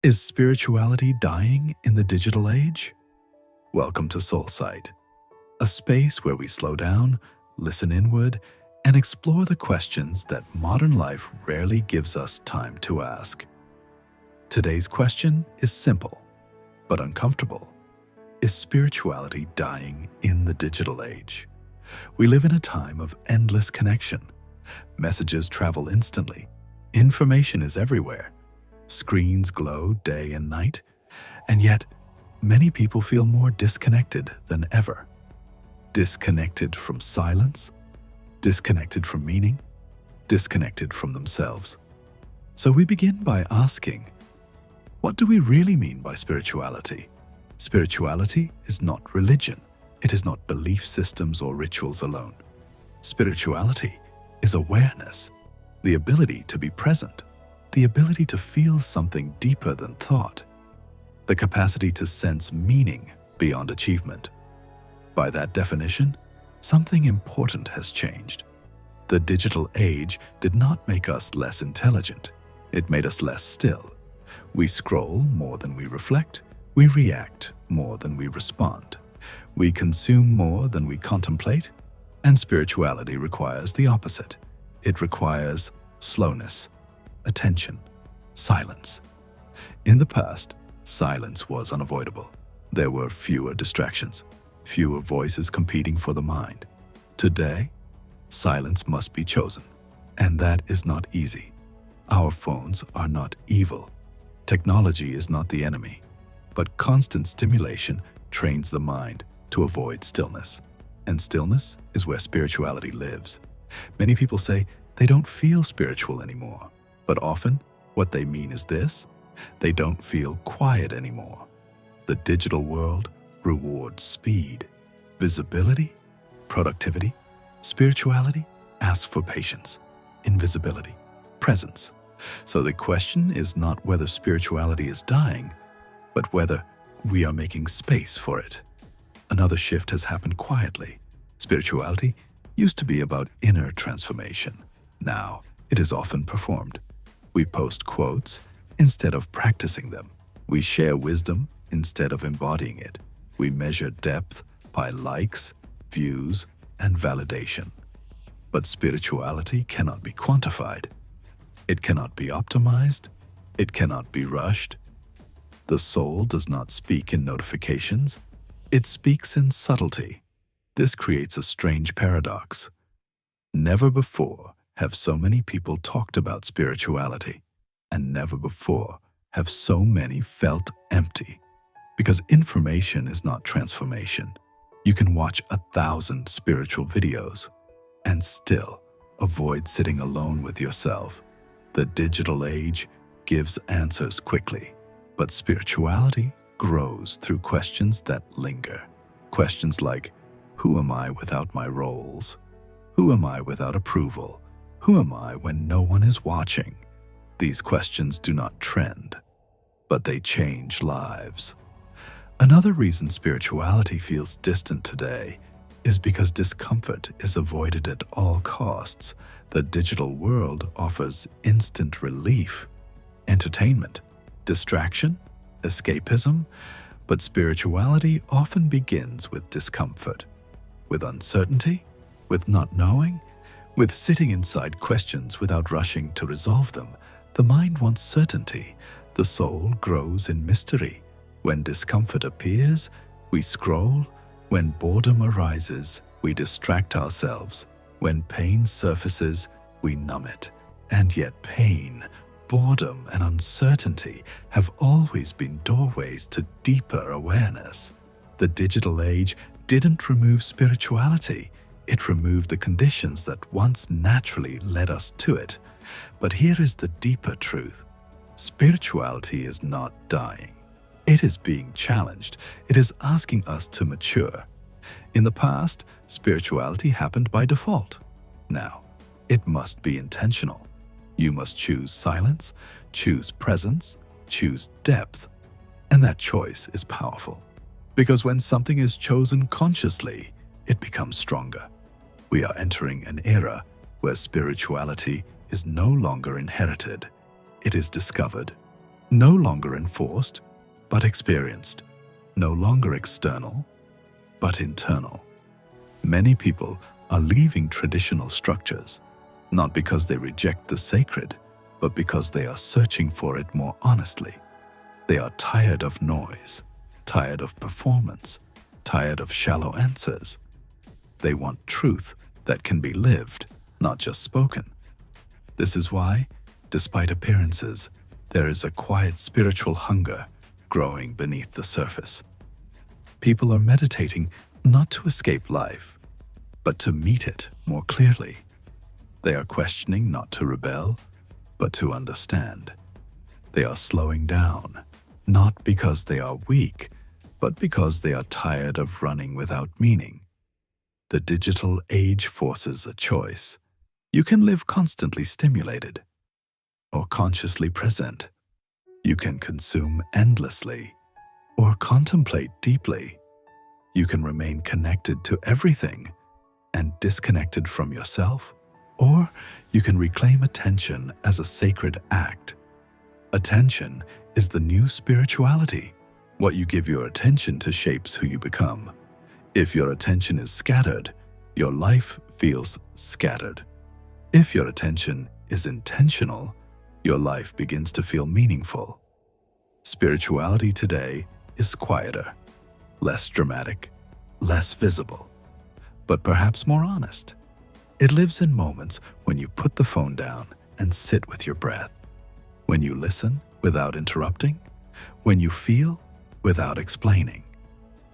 Is spirituality dying in the digital age? Welcome to SoulSight, a space where we slow down, listen inward, and explore the questions that modern life rarely gives us time to ask. Today's question is simple, but uncomfortable. Is spirituality dying in the digital age? We live in a time of endless connection. Messages travel instantly. Information is everywhere. Screens glow day and night, and yet many people feel more disconnected than ever. Disconnected from silence, disconnected from meaning, disconnected from themselves. So we begin by asking, what do we really mean by spirituality? Spirituality is not religion. It is not belief systems or rituals alone. Spirituality is awareness, the ability to be present, the ability to feel something deeper than thought, the capacity to sense meaning beyond achievement. By that definition, something important has changed. The digital age did not make us less intelligent. It made us less still. We scroll more than we reflect. We react more than we respond. We consume more than we contemplate. And spirituality requires the opposite. It requires slowness, attention, silence. In the past, silence was unavoidable. There were fewer distractions, fewer voices competing for the mind. Today, silence must be chosen, and that is not easy. Our phones are not evil. Technology is not the enemy, but constant stimulation trains the mind to avoid stillness, and stillness is where spirituality lives. Many people say they don't feel spiritual anymore. But often, what they mean is this: they don't feel quiet anymore. The digital world rewards speed, visibility, productivity. Spirituality asks for patience, invisibility, presence. So the question is not whether spirituality is dying, but whether we are making space for it. Another shift has happened quietly. Spirituality used to be about inner transformation. Now, it is often performed. We post quotes instead of practicing them. We share wisdom instead of embodying it. We measure depth by likes, views, and validation. But spirituality cannot be quantified. It cannot be optimized. It cannot be rushed. The soul does not speak in notifications. It speaks in subtlety. This creates a strange paradox. Never before have so many people talked about spirituality, and never before have so many felt empty. Because information is not transformation. You can watch 1,000 spiritual videos and still avoid sitting alone with yourself. The digital age gives answers quickly, but spirituality grows through questions that linger. Questions like, who am I without my roles? Who am I without approval? Who am I when no one is watching? These questions do not trend, but they change lives. Another reason spirituality feels distant today is because discomfort is avoided at all costs. The digital world offers instant relief, entertainment, distraction, escapism, but spirituality often begins with discomfort, with uncertainty, with not knowing, with sitting inside questions without rushing to resolve them. The mind wants certainty. The soul grows in mystery. When discomfort appears, we scroll. When boredom arises, we distract ourselves. When pain surfaces, we numb it. And yet pain, boredom, and uncertainty have always been doorways to deeper awareness. The digital age didn't remove spirituality. It removed the conditions that once naturally led us to it. But here is the deeper truth. Spirituality is not dying. It is being challenged. It is asking us to mature. In the past, spirituality happened by default. Now, it must be intentional. You must choose silence, choose presence, choose depth. And that choice is powerful. Because when something is chosen consciously, it becomes stronger. We are entering an era where spirituality is no longer inherited. It is discovered. no longer enforced, but experienced, no longer external, but internal. Many people are leaving traditional structures, not because they reject the sacred, but because they are searching for it more honestly. They are tired of noise, tired of performance, tired of shallow answers. They want truth that can be lived, not just spoken. This is why, despite appearances, there is a quiet spiritual hunger growing beneath the surface. People are meditating not to escape life, but to meet it more clearly. They are questioning not to rebel, but to understand. They are slowing down, not because they are weak, but because they are tired of running without meaning. The digital age forces a choice. You can live constantly stimulated or consciously present. You can consume endlessly or contemplate deeply. You can remain connected to everything and disconnected from yourself, or you can reclaim attention as a sacred act. Attention is the new spirituality. What you give your attention to shapes who you become. If your attention is scattered, your life feels scattered. If your attention is intentional, your life begins to feel meaningful. Spirituality today is quieter, less dramatic, less visible, but perhaps more honest. It lives in moments when you put the phone down and sit with your breath, when you listen without interrupting, when you feel without explaining,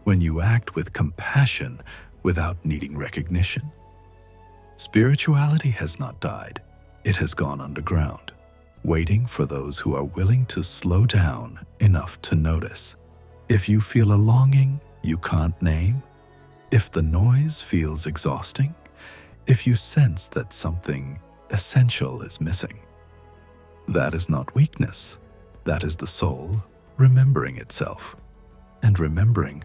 when you act with compassion without needing recognition. Spirituality has not died. It has gone underground, waiting for those who are willing to slow down enough to notice. If you feel a longing you can't name, if the noise feels exhausting, if you sense that something essential is missing, that is not weakness. That is the soul remembering itself. And remembering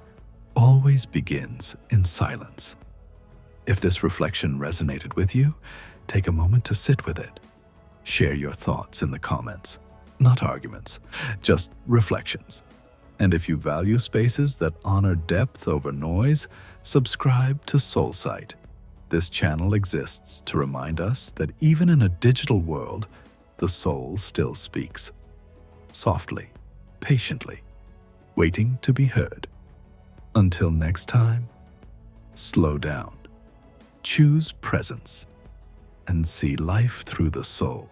always begins in silence. If this reflection resonated with you, take a moment to sit with it. Share your thoughts in the comments, not arguments, just reflections. And if you value spaces that honor depth over noise, subscribe to SoulSight. This channel exists to remind us that even in a digital world, the soul still speaks. Softly, patiently, waiting to be heard. Until next time, slow down, choose presence, and see life through the soul.